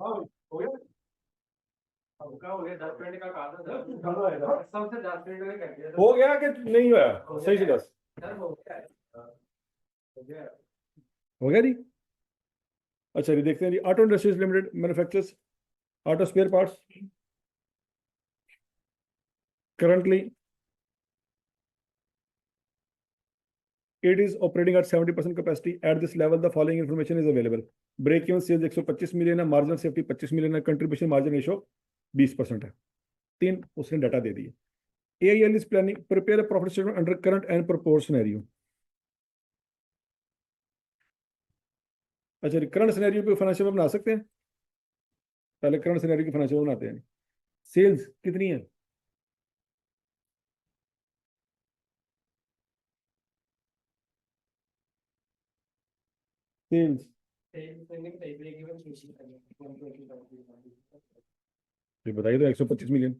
हाँ हो गया। अब क्या हो गया, 10 मिनट का कहा था सर, सबसे 10 मिनट में कर दिया हो गया कि नहीं हुआ? सही से बस सर, हो गया है। हो गया। हो गया जी। अच्छा जी, देखते हैं जी। Auto industries limited manufactures auto spare parts. Currently it is operating at 70% capacity. At this level, the following information is available. Break even sales 125 million है, मार्जिनल सेफ्टी 25 मिलियन है, कंट्रीब्यूशन मार्जिन रेशो 20% है। तीन उसने data दे दिए। AIL is planning prepare a profit statement under current and proposed scenario. अच्छा, current scenario पे financial बना सकते हैं। पहले करंट सिनेरियो की फाइनेंशियल बनाते हैं। सेल्स कितनी है? सेल्स ये बताइए तो 125 मिलियन।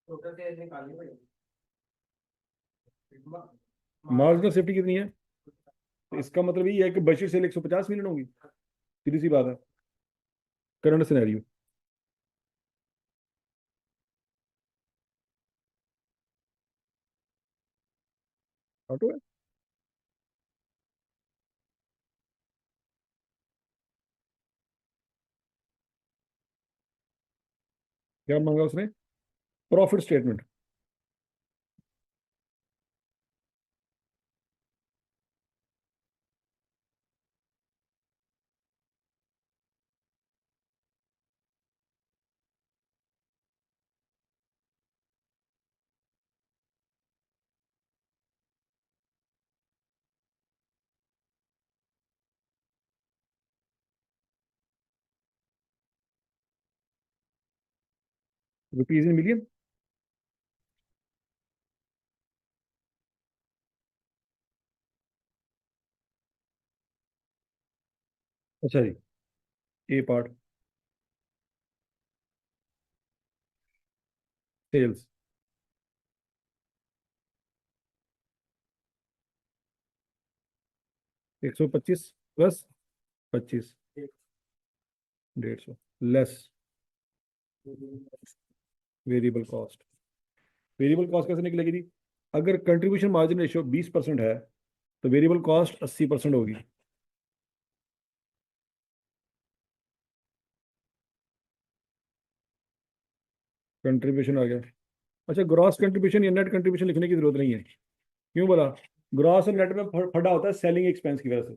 टोटल सेल्स निकालनी पड़ेगी। मार्जिनल सेफ्टी कितनी है? तो इसका मतलब ये है कि बजट सेल 150 मिलियन होगी। सीधी सी बात है। करंट सिनेरियो ऑटो है। क्या मांगा उसने? Profit statement. Rupees in million. अच्छा जी, A part sales 125 plus 25 150 less variable cost. Variable cost कैसे निकलेगी जी? अगर कंट्रीब्यूशन मार्जिन रेशियो 20% है तो वेरिएबल कॉस्ट 80% होगी। कंट्रीब्यूशन आ गया। अच्छा, ग्रॉस कंट्रीब्यूशन या नेट कंट्रीब्यूशन लिखने की जरूरत नहीं है। क्यों बोला? ग्रॉस और नेट में फटा होता है सेलिंग एक्सपेंस की वजह से।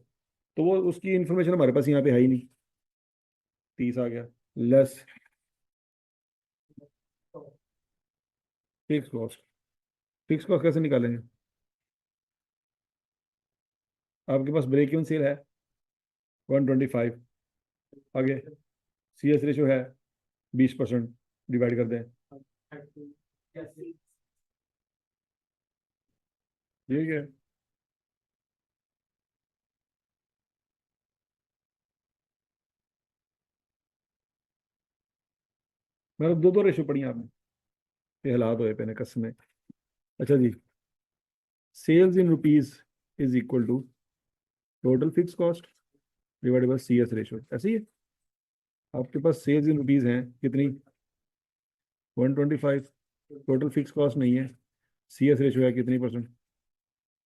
तो वो उसकी इंफॉर्मेशन हमारे पास यहाँ पे है ही नहीं। 30 आ गया less fix cost. Fix cost कैसे निकालेंगे? आपके पास ब्रेक इवन सेल है 125, आगे CS रेशो है 20%, डिवाइड कर दें। ठीक है। मतलब दो दो रेशो पढ़ी आपने। ये हालात हुए पे कसम में। अच्छा जी, sales in rupees is equal to total fix cost divided by CS ratio. ऐसे ही है। आपके पास सेल्स इन रुपीज हैं कितनी? 125। टोटल फिक्स कॉस्ट नहीं है। CS रेशो है कितनी परसेंट?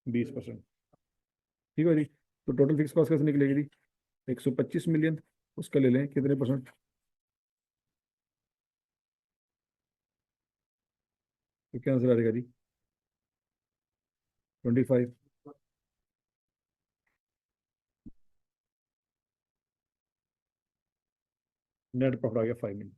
20%। ठीक है जी। तो टोटल फिक्स कॉस्ट कैसे निकलेगी जी? 125 मिलियन, उसका ले लें कितने परसेंट? तो क्या आंसर आ जाएगा जी? 25। नेट प्रॉफिट आ गया 5 मिलियन।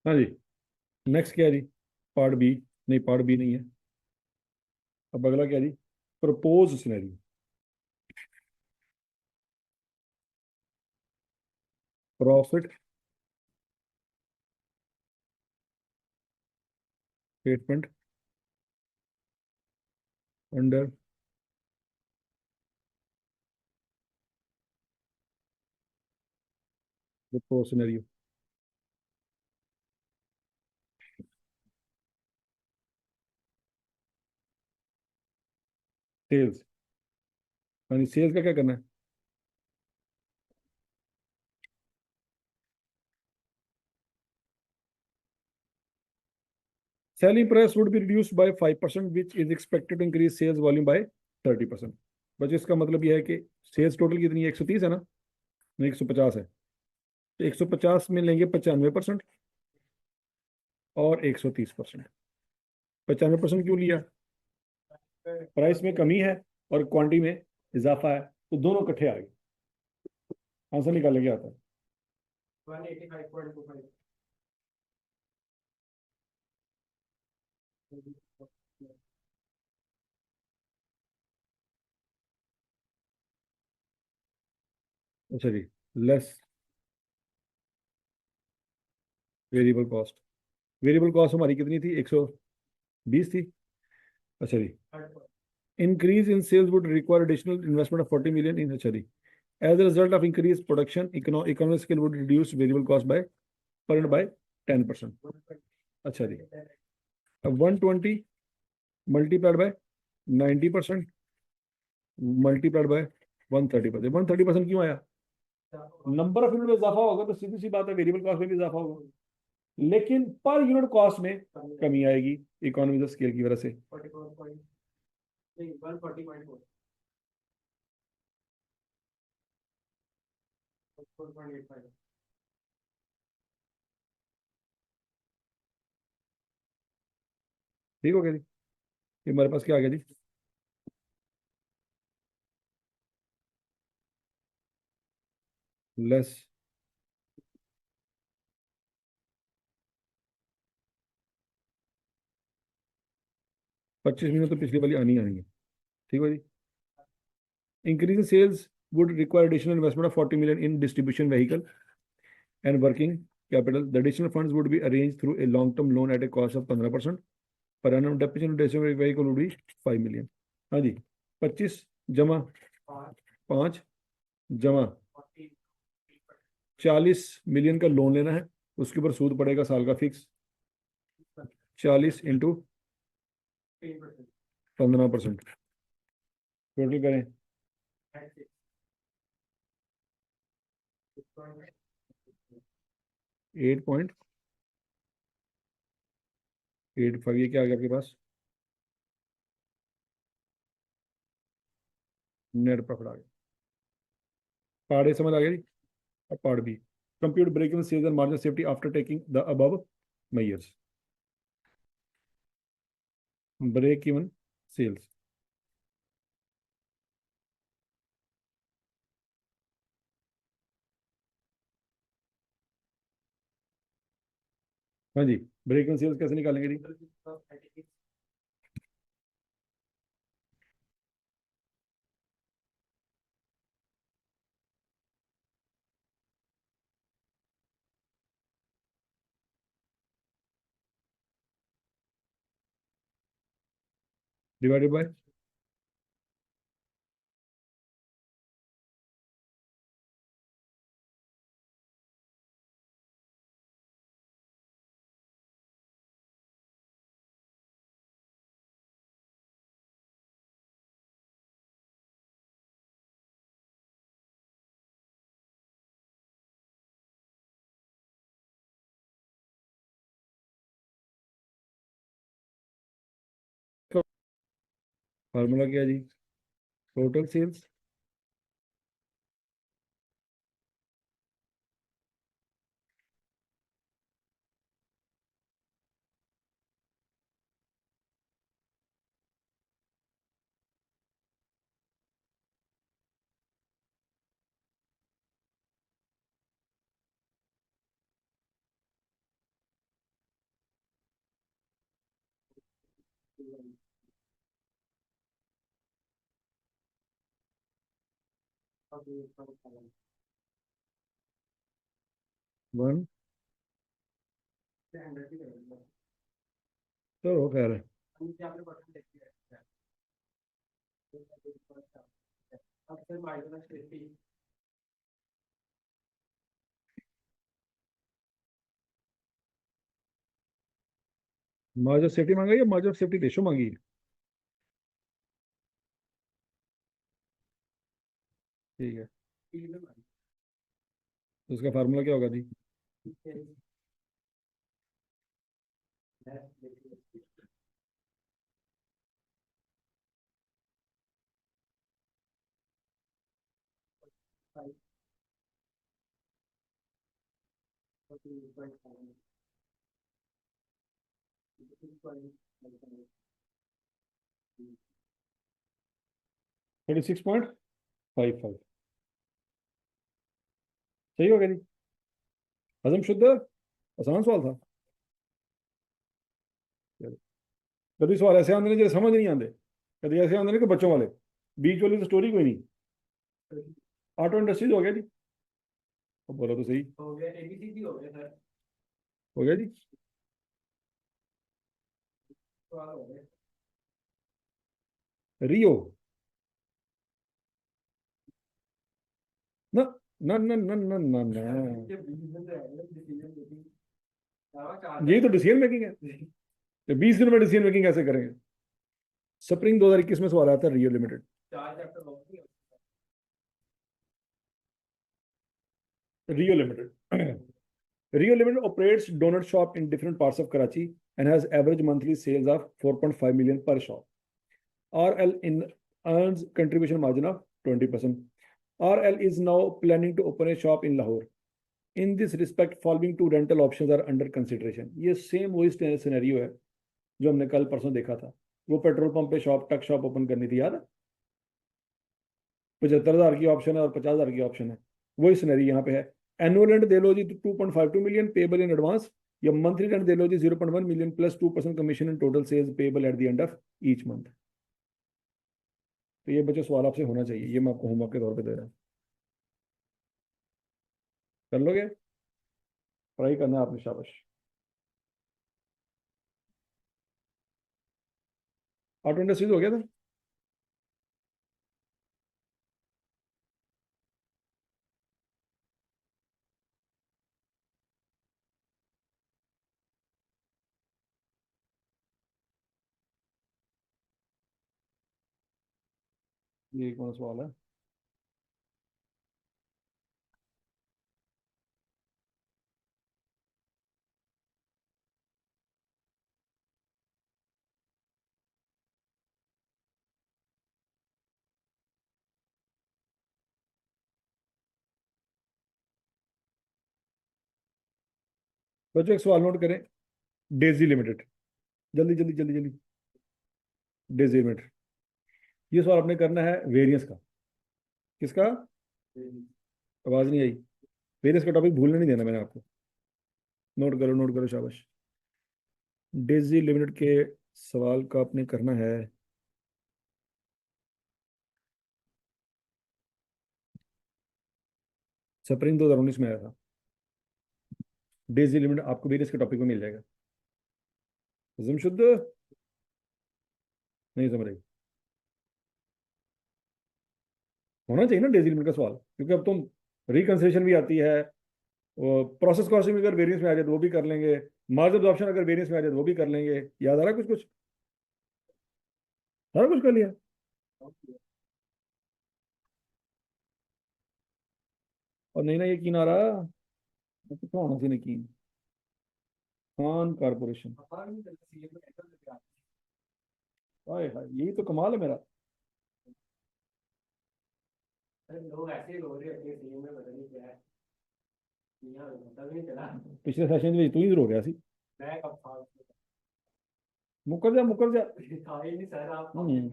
हाँ जी। नेक्स्ट क्या है जी? Part B. नहीं, पार्ट बी नहीं है। अब अगला क्या है जी? Propose scenario. Profit statement under propose scenario. Sales, यानी सेल्स का क्या करना है? Selling price would be reduced by 5%, which is expected to increase sales volume by 30%. बस इसका मतलब यह है कि सेल्स टोटल कितनी है? 130 है ना, नहीं 150 है, तो 150 में लेंगे 95% और 130%। 95% क्यों लिया? प्राइस में कमी है और क्वांटिटी में इजाफा है, तो दोनों इकट्ठे आ गए, आंसर निकाल गया आता है। 185.25। अच्छा जी, less variable cost. Variable cost हमारी कितनी थी? 120 थी। अच्छा जी, increase in sales would require additional investment of 40 million in HRE. As a result of increased production, economic scale would reduce variable cost by per unit by 10%. अच्छा जी, अब 120 multiplied by 90% multiplied by 130%। 130% क्यों आया? Number of unit में इजाफा होगा तो सीधी सी बात है वेरिएबल कॉस्ट में भी इजाफा होगा, लेकिन पर यूनिट कॉस्ट में कमी आएगी इकोनॉमी ऑफ स्केल की वजह से। 140.4। ठीक हो गया जी, ये हमारे पास क्या आ गया जी? लेस 25 मिनट तो पिछली वाली आनी आनी है। ठीक है जी, increase in sales would require additional investment of 40 million in distribution vehicle and working capital. The additional funds would be arranged through a long-term loan at a cost of 15%. Per annum depreciation of distribution vehicle would be 5 million. हाँ जी, 25 जमा 5 जमा 40 million का loan लेना है, उसके ऊपर सूद पड़ेगा साल का फिक्स 40 इंटू 15%। टोटल करें 8.85, ये क्या आ गया आपके पास? नेट प्रॉफिट आ गया। पार्ट ए समझ आ गया जी, अब part B, compute break even sales and margin safety after taking the above measures. Break even sales, हाँ जी, ब्रेक इवन सेल्स कैसे निकालेंगे जी? डिवाइडेड बाय फार्मूला क्या है जी? टोटल सेल्स वन, तो खैर है। मार्जिन ऑफ सेफ्टी मांगा या मार्जिन ऑफ सेफ्टी रेशो मांगी? ठीक है, तो उसका फार्मूला क्या होगा जी? थर्टी 36.55। सही हो गया जी। हजम शुद्ध, आसान सवाल था। चलो, कभी सवाल ऐसे आंदे ने जो समझ नहीं आते, कभी ऐसे आंदे ने कि बच्चों वाले, बीच वाली तो स्टोरी कोई नहीं। आर्ट एंड इंडस्ट्रीज हो गया जी। अब बोलो तो सही। हो गया, एबीसीडी हो गया सर। हो गया जी। सवाल हो गए। रियो। ना ना ना ना ना ना ना, ये डिसीजन तो है, डिसीजन मेकिंग। यही तो डिसीजन मेकिंग है। तो 20 दिन में डिसीजन मेकिंग कैसे करेंगे? स्प्रिंग 2021 में सवाल आया था रियो लिमिटेड। चार चैप्टर हो गए। रियो limited Rio Limited operates donut shop in different parts of Karachi and has average monthly sales of 4.5 million per shop. RL earns contribution margin of 20%. RL is now planning to open a shop in Lahore. In this respect, following two rental options are under consideration. ये same वही scenario है जो हमने कल परसों देखा था। वो पेट्रोल पंप पे शॉप टक शॉप ओपन करनी थी, याद है? 75,000 की ऑप्शन है और 50,000 की ऑप्शन है। वही सिनेरियो यहाँ पे है। एनुअल रेंट दे लो जी 2.52 मिलियन पेबल इन एडवांस, या मंथली रेंट दे लो जी 0.1 million plus 2% commission in total sales payable at the end of each month. तो ये बच्चों सवाल आपसे होना चाहिए, ये मैं आपको होमवर्क के तौर पे दे रहा हूँ। कर लोगे? ट्राई करना है आपने, शाबाश। ऑटो इंडस्ट्रीज हो गया था। ये कौन सा सवाल है? बच्चों एक सवाल नोट करें। डेजी लिमिटेड, जल्दी जल्दी जल्दी जल्दी। डेजी लिमिटेड, ये सवाल आपने करना है वेरियंस का। किसका? आवाज नहीं आई। वेरियंस का टॉपिक भूलने नहीं देना मैंने आपको। नोट करो, शाबाश। डेजी लिमिटेड के सवाल का आपने करना है। स्प्रिंग 2019 में आया था। डेजी लिमिटेड आपको वेरियस के टॉपिक में मिल जाएगा। हजम शुद्ध, नहीं समझ रही? होना चाहिए ना डेजी लिमिटेड का सवाल, क्योंकि अब तुम रिकंसिडरेशन भी आती है, प्रोसेस कॉस्टिंग अगर वेरियंस में आ जाए तो वो भी कर लेंगे, मार्जिन ऑप्शन अगर वेरियंस में आ जाए तो वो भी कर लेंगे। याद आ रहा है कुछ कुछ? सारा कुछ कर लिया। और नहीं ना यकीन आ रहा, कितना होना चाहिए यकीन? खान कारपोरेशन, हाय हाय, यही तो कमाल है मेरा। लोग ऐसे ही बोल रहे हैं सीएम में, पता नहीं क्या है। यहाँ पता भी नहीं चला। पिछले सेशन में तू ही रो गया सी। मैं कब था? मुकर जा मुकर जा। था ही नहीं सर, आप हम्म,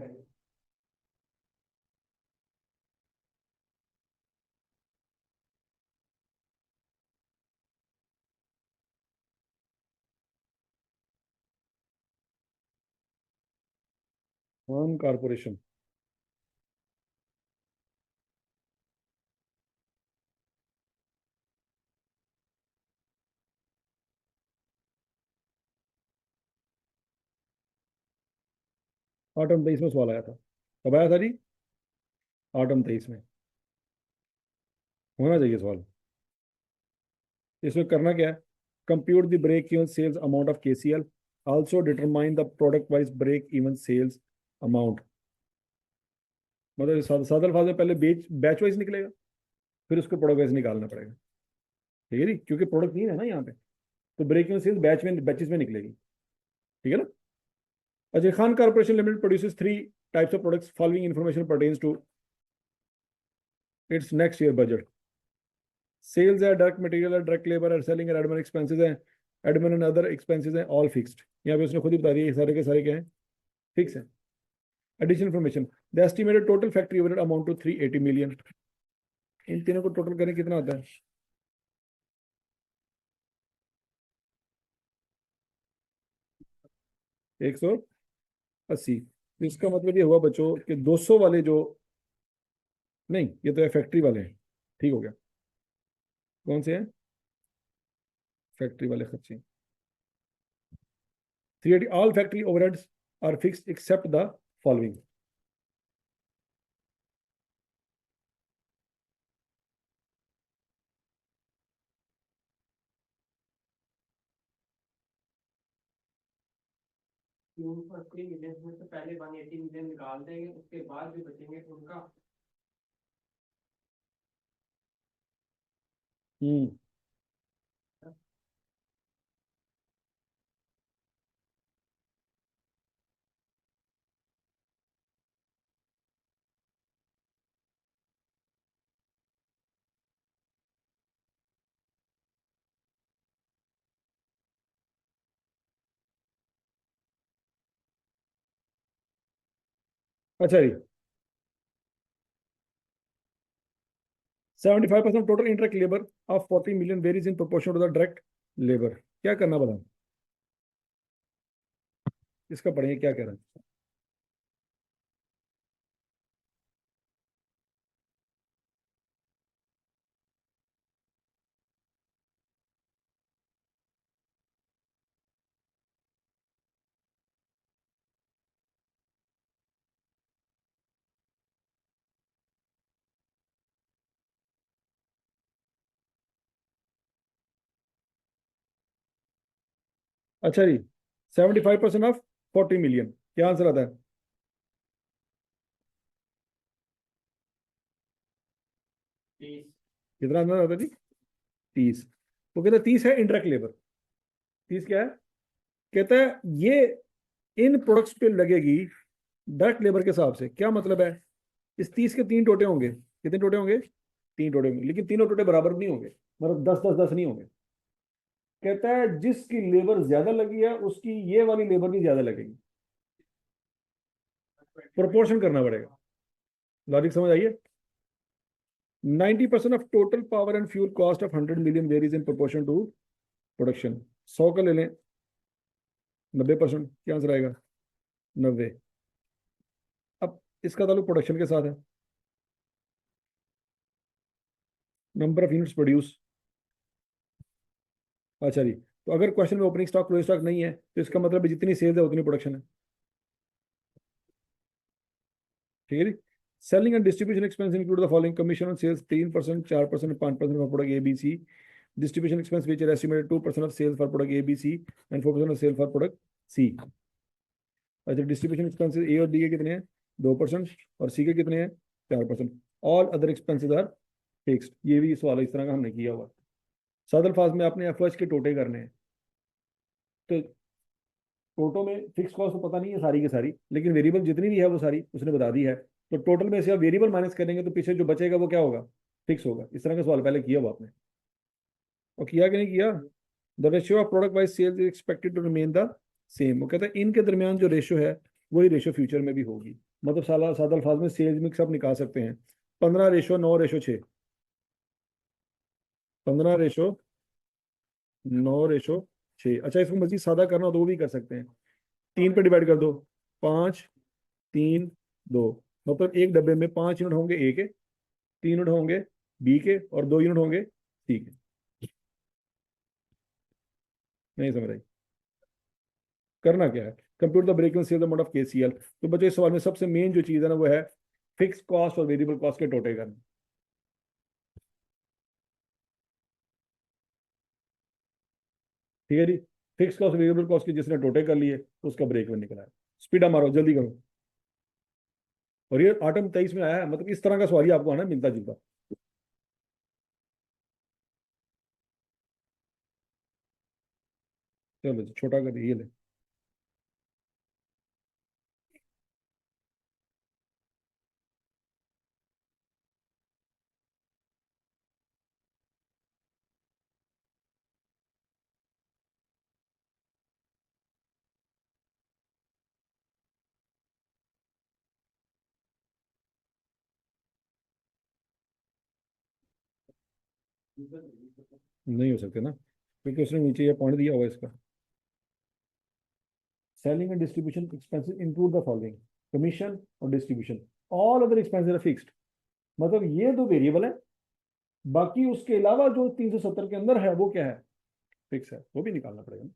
खान कारपोरेशन। ऑटम 23 में सवाल आया था। कब आया था जी? ऑटम 23 में। होना चाहिए सवाल। इसमें करना क्या है? Compute the break even sales amount of KCL, also determine the product wise break even sales amount. मतलब सादा अल्फाज में पहले बैच वाइज निकलेगा, फिर उसको प्रोडक्ट वाइज निकालना पड़ेगा। ठीक है जी, क्योंकि प्रोडक्ट नहीं है ना यहाँ पे, तो ब्रेक इवन सेल्स बैचेस में निकलेगी। ठीक है ना। Ajay Khan corporation limited produces three types of products, following information pertains to its next year budget. Sales है, डायरेक्ट मटेरियल है, डायरेक्ट लेबर है, सेलिंग है, एडमिन एक्सपेंसेस है, एडमिन एंड अदर एक्सपेंसेस हैं, ऑल फिक्स्ड। यहाँ पे उसने खुद ही बता दिया ये सारे के सारे क्या है, फिक्स है। Additional information, the estimated total factory overhead amount to 380 million. इन तीनों को टोटल करें कितना आता है? 180। इसका मतलब ये हुआ बच्चों कि 200 वाले जो, नहीं ये तो है फैक्ट्री वाले हैं, ठीक हो गया। कौन से हैं? फैक्ट्री वाले खर्चे। 380, all factory overheads are fixed except the following. तीन सौ अस्सी मिलियन में से पहले 180 मिलियन निकाल देंगे, उसके बाद जो बचेंगे उनका हम्म। अच्छा जी, 75% टोटल इंटरेक्ट लेबर ऑफ 40 million varies in proportion to the direct labour. क्या करना बताओ, इसका पढ़ेंगे क्या कह रहा है। अच्छा जी, 75% ऑफ 40 मिलियन, क्या आंसर आता है? 30। कितना आंसर आता है जी? 30। वो कहता है 30 है इंटरेक्ट लेबर। 30 क्या है? कहता है ये इन प्रोडक्ट्स पे लगेगी डायरेक्ट लेबर के हिसाब से। क्या मतलब है? इस 30 के तीन टोटे होंगे। कितने टोटे होंगे? तीन टोटे होंगे, लेकिन तीनों टोटे बराबर नहीं होंगे, मतलब 10 10 10 नहीं होंगे। कहता है जिसकी लेबर ज्यादा लगी है उसकी ये वाली लेबर भी ज्यादा लगेगी। प्रोपोर्शन करना पड़ेगा। लॉजिक समझ आइए। 90% of total power and fuel cost of 100 million varies in proportion to production. 100 का ले लें, 90%, क्या आंसर आएगा? 90। अब इसका ताल्लुक प्रोडक्शन के साथ है, नंबर ऑफ यूनिट्स प्रोड्यूस। अच्छा जी, तो अगर क्वेश्चन में ओपनिंग स्टॉक क्लोजिंग स्टॉक नहीं है तो इसका मतलब है जितनी सेल्स है उतनी प्रोडक्शन है। ठीक है जी। Selling and distribution expense include the following: commission on sales 3%, 4%, 5% for product A B C. Distribution expense which are estimated 2% of sales for product A B C and 4% of sale for product C. अच्छा, distribution expenses ए और D के कितने हैं? 2%, और सी के कितने हैं? 4%। All other expenses are fixed. ये भी सवाल इस तरह का हमने किया हुआ। सादल फाज में आपने एफ के टोटे करने हैं, तो टोटो में फिक्स कॉस्ट तो पता नहीं है सारी की सारी, लेकिन वेरिएबल जितनी भी है वो सारी उसने बता दी है। तो टोटल में से आप वेरिएबल माइनस करेंगे तो पीछे जो बचेगा वो क्या होगा? फिक्स होगा। इस तरह का सवाल पहले किया हुआ आपने, और किया कि नहीं किया? The ratio of product wise sales is expected to remain the same. वो कहता है इनके दरमियान जो रेशियो है वही रेशियो फ्यूचर में भी होगी। मतलब साला सादा अल्फाज में सेल्स मिक्स आप निकाल सकते हैं 15:9:6। 15:9:6। अच्छा, इसको मजीद सादा करना हो तो वो भी कर सकते हैं। 3 पे डिवाइड कर दो, 5 3 2। मतलब एक डब्बे में 5 यूनिट होंगे ए के, 3 यूनिट होंगे बी के, और 2 यूनिट होंगे सी के। नहीं समझ आई? करना क्या है? Compute the break even sales amount of KCL. तो बच्चों इस सवाल में सबसे मेन जो चीज है ना वो है फिक्स कॉस्ट और वेरिएबल कॉस्ट के टोटे करना। ठीक है जी। फिक्स कॉस्ट वेरिएबल कॉस्ट के जिसने टोटे कर लिए उसका ब्रेक इवन निकला है। स्पीड मारो, जल्दी करो। और ये आठम 23 में आया है, मतलब इस तरह का सवाल ही आपको आना मिलता जुलता। चलो जी, छोटा कर ये ले। नहीं हो सकते ना, क्योंकि उसने नीचे ये पॉइंट दिया हुआ है इसका। Selling and distribution expenses include the following: commission और distribution, all other expenses are fixed. मतलब ये दो वेरिएबल है, बाकी उसके अलावा जो 370 के अंदर है वो क्या है, फिक्स है, वो भी निकालना पड़ेगा ना।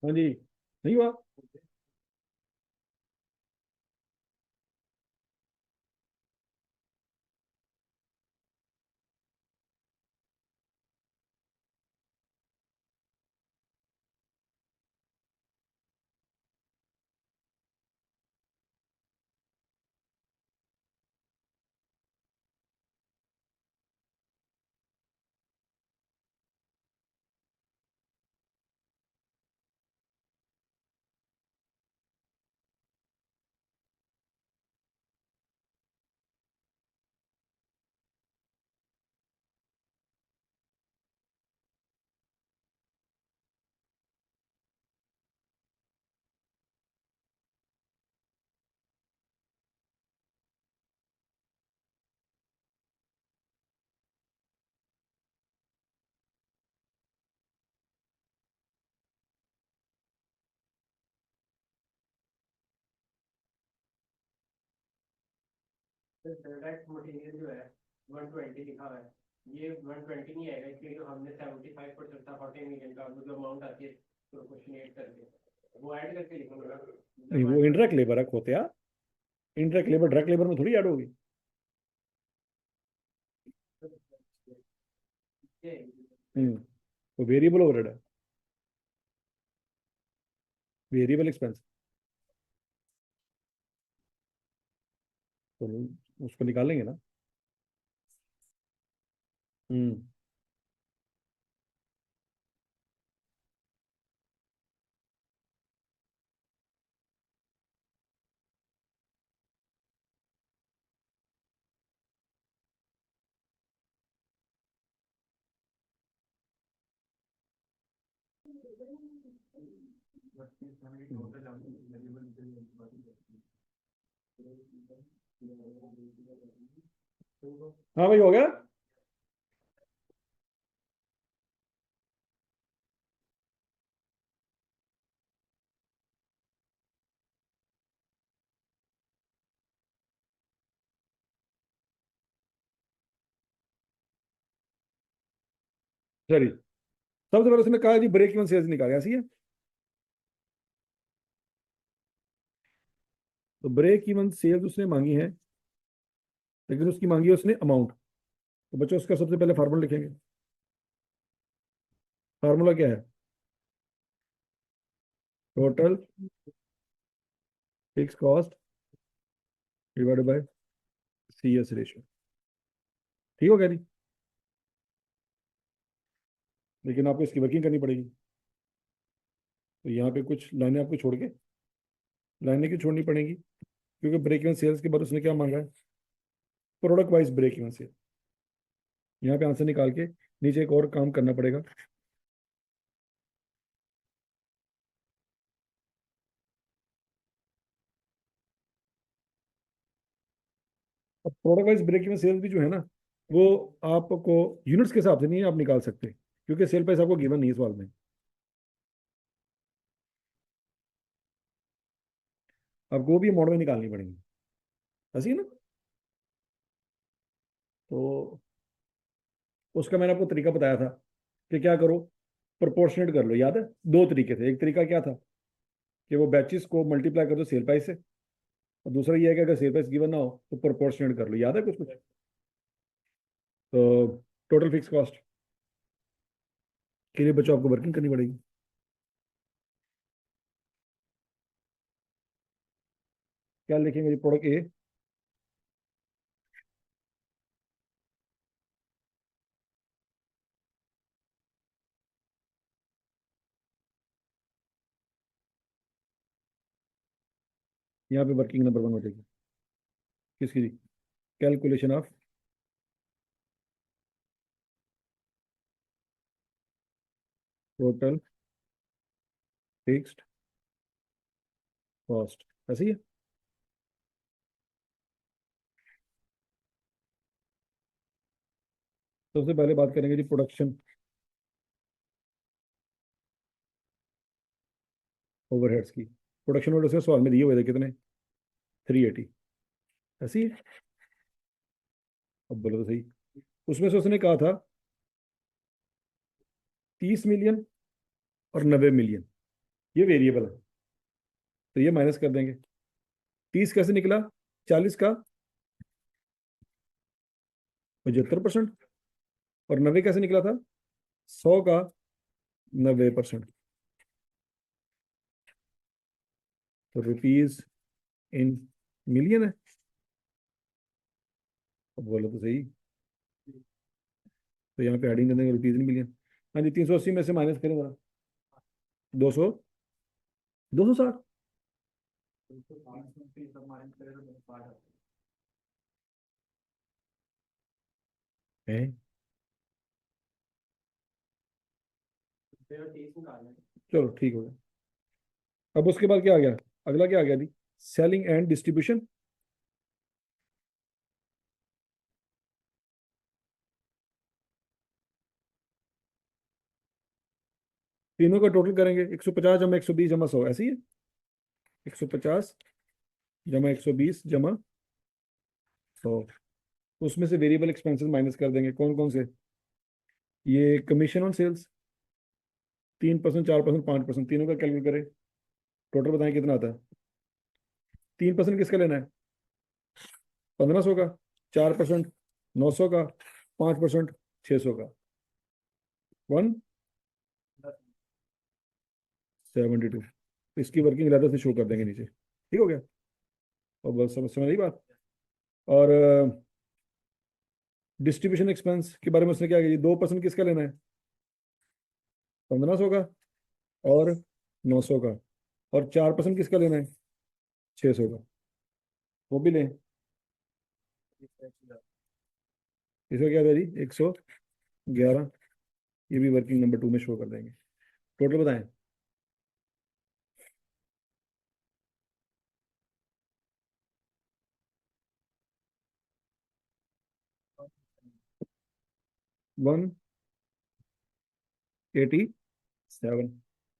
हाँ जी, नहीं हुआ। डायरेक्ट मटेरियल जो है 120 लिखा हुआ है, ये 120 नहीं आएगा, इसलिए जो हमने 75% था 40 मिलियन का, वो जो अमाउंट आती है प्रोपोर्शनेट करके वो ऐड करके लिखूंगा। नहीं, वो इनडायरेक्ट लेबर है खोते, इनडायरेक्ट लेबर डायरेक्ट लेबर में थोड़ी ऐड होगी। वो वेरिएबल ओवरहेड है, वेरिएबल एक्सपेंस, तो उसको निकालेंगे ना। हम्म। हाँ भाई, हो गया। सॉरी, सबसे पहले उसने कहा जी ब्रेक इवन सेल्स निकाले, ऐसी है। तो ब्रेक इवन सेल्स उसने मांगी है, लेकिन उसकी मांगी है उसने अमाउंट। तो बच्चों उसका सबसे पहले फार्मूला लिखेंगे। फार्मूला क्या है? Total fix cost divided by C S ratio. ठीक हो गया नहीं? लेकिन आपको इसकी वर्किंग करनी पड़ेगी। तो यहाँ पे कुछ लाइनें आपको छोड़ के, लाइनें क्यों छोड़नी पड़ेगी? क्योंकि ब्रेक इवन सेल्स के बाद उसने क्या मांगा है? Product wise break even sale. यहाँ पे आंसर निकाल के नीचे एक और काम करना पड़ेगा। अब product wise break even sales भी जो है ना, वो आपको यूनिट्स के हिसाब से नहीं आप निकाल सकते, क्योंकि सेल प्राइस आपको गिवन नहीं है इस सवाल में। आपको वो भी अमाउंट में निकालनी पड़ेगी, ऐसी है ना। तो उसका मैंने आपको तरीका बताया था कि क्या करो, प्रोपोर्शनेट कर लो, याद है। दो तरीके थे, एक तरीका क्या था कि वो बैचेस को मल्टीप्लाई कर दो सेल प्राइस से, और दूसरा ये है कि अगर सेल प्राइस गिवन ना हो तो प्रोपोर्शनेट कर लो, याद है कुछ कुछ। तो टोटल फिक्स कॉस्ट के लिए बच्चों आपको वर्किंग करनी पड़ेगी। क्या लिखेंगे जी, प्रोडक्ट ए, यहाँ पे वर्किंग नंबर वन हो जाएगी किसकी जी, calculation of total fixed cost, ऐसी है। सबसे पहले बात करेंगे जी प्रोडक्शन ओवरहेड्स की। प्रोडक्शन ओवरहेड्स सवाल में दिए हुए थे कितने, 380, ऐसी है। अब बोलो तो सही। उसमें से उसने कहा था 30 मिलियन और 90 मिलियन, ये वेरिएबल है, तो ये माइनस कर देंगे। 30 कैसे निकला, 40 का 75%, और 90 कैसे निकला था, 100 का 90%। तो रुपीज इन मिलियन है। अब बोलो तो सही। तो यहाँ पे एडिंग कर देंगे रुपीज इन मिलियन। हाँ जी, 380 में से माइनस करें जरा, 200, 260 है। 30 निकालना है। चलो ठीक हो गया। अब उसके बाद क्या आ गया, अगला क्या आ गया जी, सेलिंग एंड डिस्ट्रीब्यूशन। तीनों का टोटल करेंगे, 150 जमा 120 जमा 100, ऐसी है। 150 जमा 120 जमा 100। उसमें से वेरिएबल एक्सपेंसेस माइनस कर देंगे, कौन कौन से, ये कमीशन ऑन सेल्स 3%, 4%, 5%, तीनों का कैलकुलेट करें, टोटल बताएं कितना आता है। 3% किसका लेना है, 1500 का, 4% 900 का, 5% 600 का, 172। इसकी वर्किंग इरादा से शो कर देंगे नीचे, ठीक हो गया। और बस समझ समझ आई बात। और डिस्ट्रीब्यूशन एक्सपेंस के बारे में उसने क्या किया, 2% किसका लेना है, 1500 का और 900 का, और 4% किसका लेना है, 600 का, वो भी लें। इसका क्या था जी, 111, ये भी वर्किंग नंबर टू में शो कर देंगे। टोटल बताएं, 187।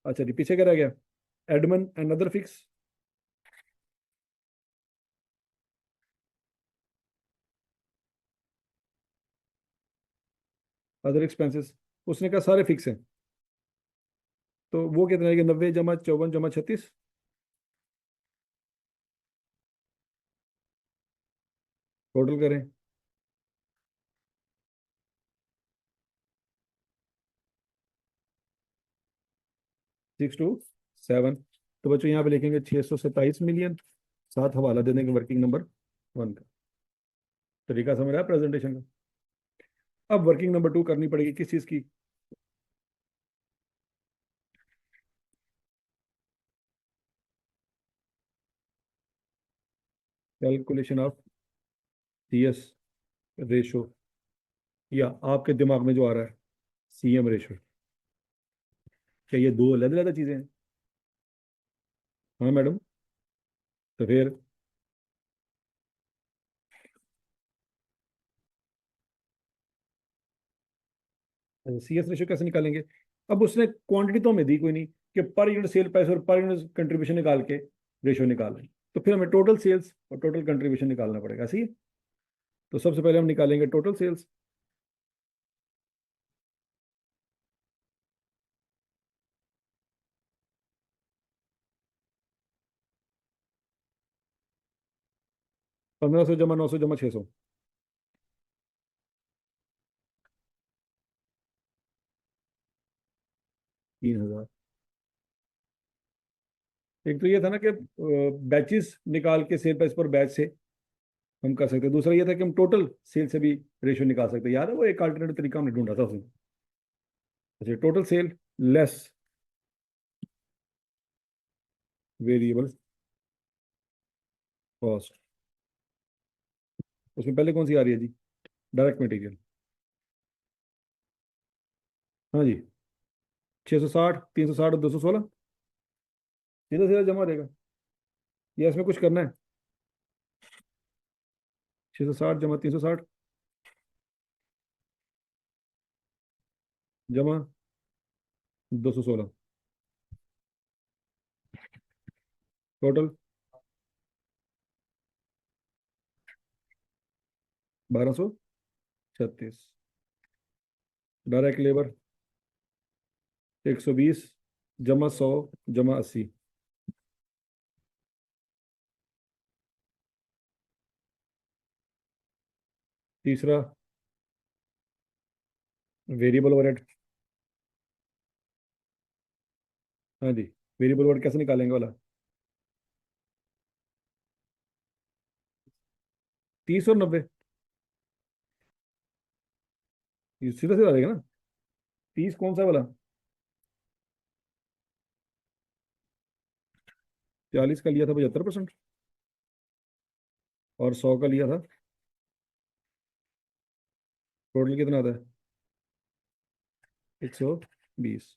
अच्छा जी, पीछे क्या रह गया, Edmund and other fix, other expenses, उसने कहा सारे फिक्स हैं, तो वो कितना है, 90 जमा 54 जमा 36, टोटल करें 627। तो बच्चों यहाँ पे लिखेंगे 627 मिलियन, साथ हवाला दे देंगे वर्किंग नंबर वन का। तरीका समझ रहा है प्रेजेंटेशन का। अब वर्किंग नंबर टू करनी पड़ेगी किस चीज की, कैलकुलेशन ऑफ सीएस रेशो, या आपके दिमाग में जो आ रहा है सीएम रेशो। क्या ये दो अलग अलग चीजें हैं, हाँ मैडम। तो फिर CS रेशियो कैसे निकालेंगे? अब उसने क्वांटिटी तो हमें दी कोई नहीं कि पर यूनिट सेल प्राइस और पर यूनिट कंट्रीब्यूशन निकाल के रेशियो निकाल लें, तो फिर हमें टोटल सेल्स और टोटल कंट्रीब्यूशन निकालना पड़ेगा, सही है? तो सबसे पहले हम निकालेंगे टोटल सेल्स। पंद्रह सौ जमा 900 जमा 600, 3000। एक तो ये था ना कि बैचेस निकाल के सेल प्राइस पर बैच से हम कर सकते हैं, दूसरा ये था कि हम टोटल सेल से भी रेशियो निकाल सकते हैं। याद है वो एक अल्टरनेटिव तरीका हमने ढूंढा था उसमें। अच्छा, total sale less variable cost, उसमें पहले कौन सी आ रही है जी? Direct material. हाँ जी, 660, 360 और 216, सीधा सीधा जमा देगा या इसमें कुछ करना है? 660 जमा 360 जमा 216, टोटल 1236। डायरेक्ट लेबर 120 जमा 100 जमा 80, तीसरा वेरिएबल ओवरहेड। हाँ जी, वेरिएबल ओवरहेड कैसे निकालेंगे वाला? 30 और 90, ये सीधा सीधा रहेगा ना। 30 कौन सा वाला? 40 का लिया था 75% और 100 का लिया था, टोटल कितना आता है? 120।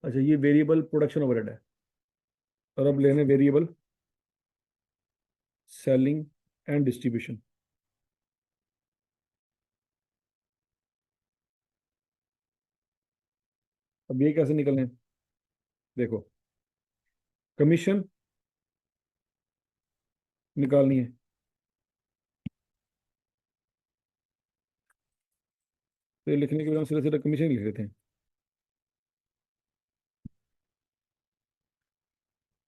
अच्छा, ये वेरिएबल प्रोडक्शन ओवरहेड है, और अब लेने वेरिएबल सेलिंग एंड डिस्ट्रीब्यूशन। अब ये कैसे निकलने हैं? देखो, कमीशन निकालनी है, तो ये लिखने के बाद हम सीधा सीधा कमीशन लिख देते हैं।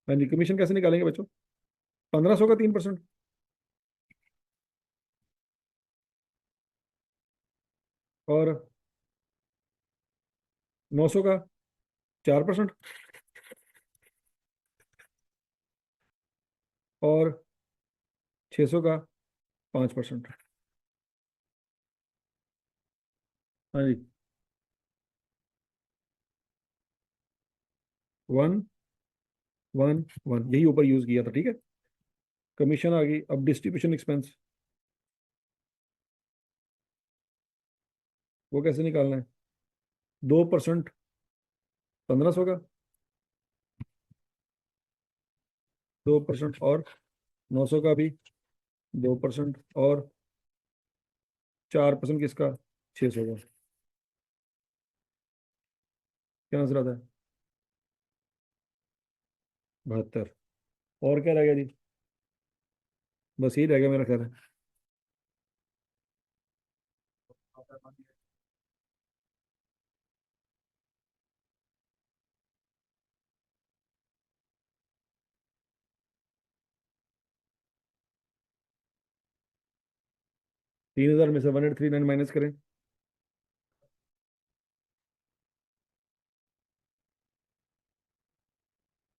हाँ जी, कमीशन कैसे निकालेंगे बच्चों? 1500 का 3%, और 900 का 4%, और 600 का 5%। हाँ जी, 1 1 1 यही ऊपर यूज किया था, ठीक है। कमीशन आ गई, अब डिस्ट्रीब्यूशन एक्सपेंस वो कैसे निकालना है? 2% 1500 का, 2% और 900 का भी 2%, और 4% किसका? 600 का। क्या आंसर आता है? 72। और क्या रह गया जी? बस यही रह गया मेरा ख्याल है। 3000 में से 1839 माइनस करें,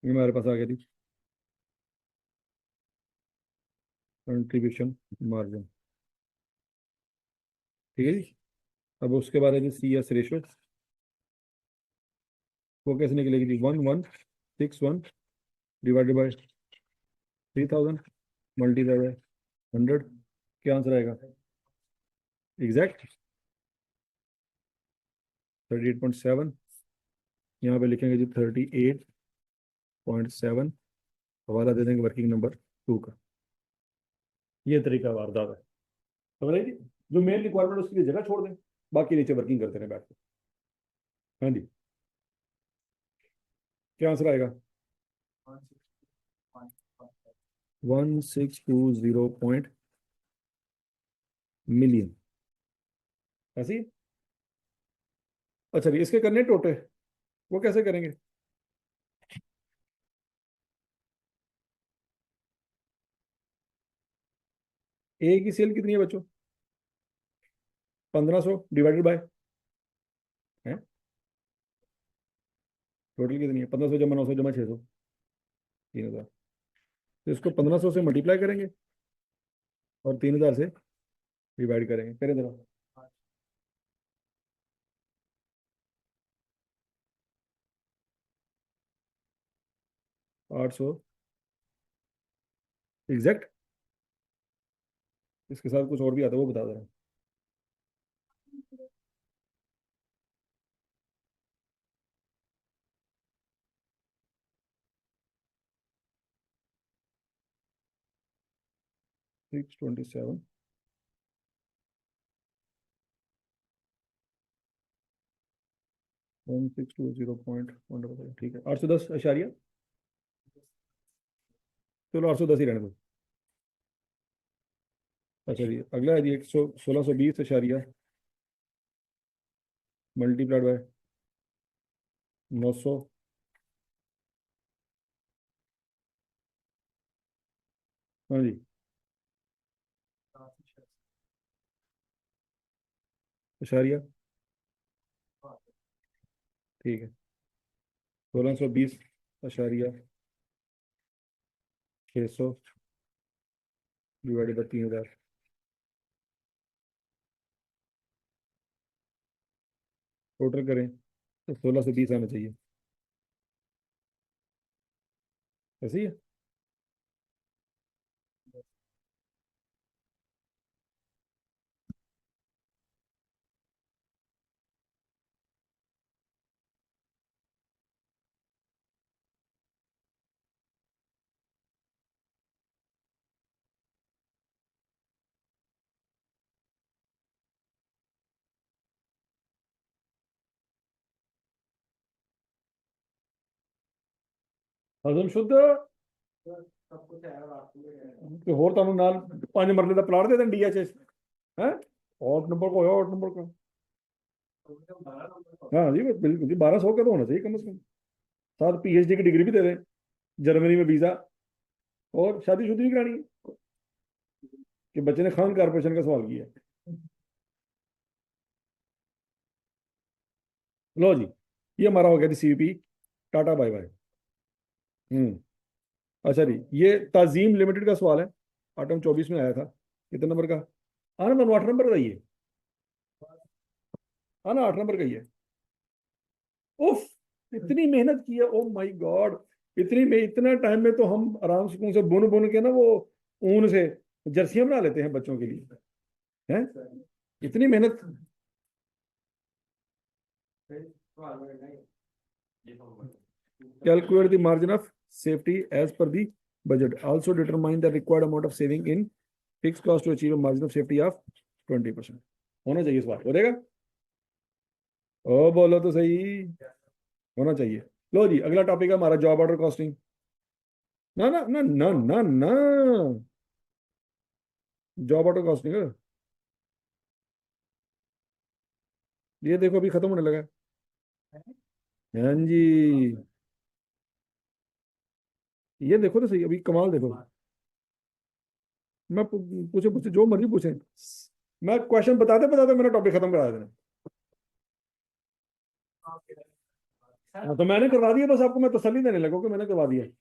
ये हमारे पास आ गया जी कंट्रीब्यूशन मार्जिन, ठीक है जी। अब उसके बाद है जी CS रेशो, वो कैसे निकलेगी जी? 1161 डिवाइडेड बाय 3000 मल्टीप्लाई बाय 100, क्या आंसर आएगा? एग्जैक्ट 38.7, यहाँ पे लिखेंगे जी 38.7, हवाला दे देंगे वर्किंग नंबर 2 का। ये तरीका वारदात है, समझ रहे जी? जो मेन रिक्वायरमेंट उसके लिए जगह छोड़ दें, बाकी नीचे वर्किंग करते रहे बैठ के। हाँ जी, क्या आंसर आएगा? 1620 मिलियन, ऐसे ही। अच्छा जी, इसके करने टोटे, वो कैसे करेंगे? ए की सेल कितनी है बच्चों? 1500 डिवाइडेड बाय, है टोटल कितनी है? 1500 जमा 900 जमा 600, 3000। तो इसको 1500 से मल्टीप्लाई करेंगे और 3000 से डिवाइड करेंगे, करें जरा। 800 एग्जैक्ट। इसके साथ कुछ और भी आता है, वो बता दे। 627, 1620.1, ठीक है, 810 * चलो 810 ही रहने दो। अच्छा जी, अगला है जी 1620 मल्टीप्लाइड बाय 900, हाँ जी, अशारिया, ठीक है, 1620.600 डिवाइडेड बाय 3000, टोटल करें तो 1620 आना चाहिए, ऐसे ही है। ਹਜ਼ਮ ਸ਼ੁੱਧ सब कुछ है अब आपको ਤੇ ਹੋਰ ਤੁਹਾਨੂੰ ਨਾਲ 5 ਮਰਲੇ ਦਾ ਪਲਾਟ ਦੇ ਦੇਣ ਡੀਆ ਚ ਹੈ। और नंबर को, और नंबर का, 12 नंबर हाँ जी बिल्कुल जी, 1200 का तो होना चाहिए कम से कम। साथ पीएचडी की डिग्री भी दे दें, जर्मनी में वीजा, और शादी शुदी भी करानी है कि बच्चे ने खान कारपोरेशन का सवाल किया। लो जी, ये हमारा हो गया थी सीवीपी, टाटा बाय बाय। हम्म। अच्छा जी, ये ताजीम लिमिटेड का सवाल है, आटम 24 में आया था, कितने नंबर का? हाँ ना, 8 नंबर का ही है। हाँ ना, 8 नंबर का ही है। उफ, इतनी मेहनत की है, ओ माय गॉड। इतना टाइम में तो हम आराम से बुन बुन के ना वो ऊन से जर्सियां बना लेते हैं बच्चों के लिए, हैं? इतनी मेहनत। Calculate the margin of safety as per the budget. Also determine the required amount of saving in fixed cost to achieve a margin of safety of 20%. होना चाहिए इस बार, हो जाएगा? ओ बोलो तो सही, होना चाहिए। लो जी, अगला टॉपिक है हमारा जॉब ऑर्डर कॉस्टिंग। ना ना ना ना ना ना, जॉब ऑर्डर कॉस्टिंग, ये देखो अभी खत्म होने लगा है। हाँ जी, ये देखो तो सही, अभी कमाल देखो। मैं पूछे पूछे जो मर्जी पूछे, मैं क्वेश्चन बताते बताते मेरा टॉपिक खत्म करा देना। हाँ, तो मैंने करवा दिया बस, आपको मैं तसल्ली देने लगा कि मैंने करवा दिया है।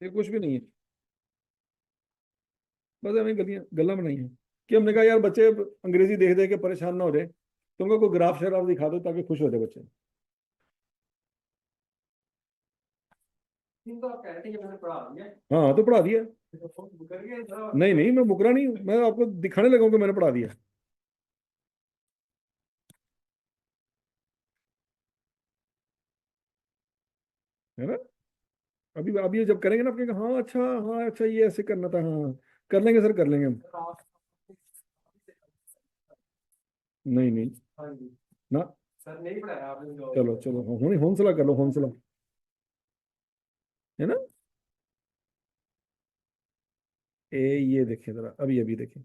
ये कुछ भी नहीं है, बस हमें गलियां गल्ला बनाई है कि हमने कहा यार बच्चे अंग्रेजी देख देख के परेशान ना हो जाए, तुमको कोई ग्राफ शराफ दिखा दो ताकि खुश हो जाए बच्चे। तो आप कह रहे थे कि मैंने पढ़ा दिया हाँ तो पढ़ा दिया। तो मुकर गए जरा। नहीं नहीं, मैं मुकरा नहीं हूं, मैं आपको दिखाने लगा हूं कि मैंने पढ़ा दिया, है ना? अभी ये जब करेंगे ना आपके हाँ अच्छा ये ऐसे करना था, हाँ कर लेंगे सर, कर लेंगे हम। नहीं नहीं हाँ जी ना, सर, नहीं पढ़ाया आपने जो। चलो चलो हौसला कर लो, हौसला, है ना। ये देखिए जरा, अभी अभी देखिए।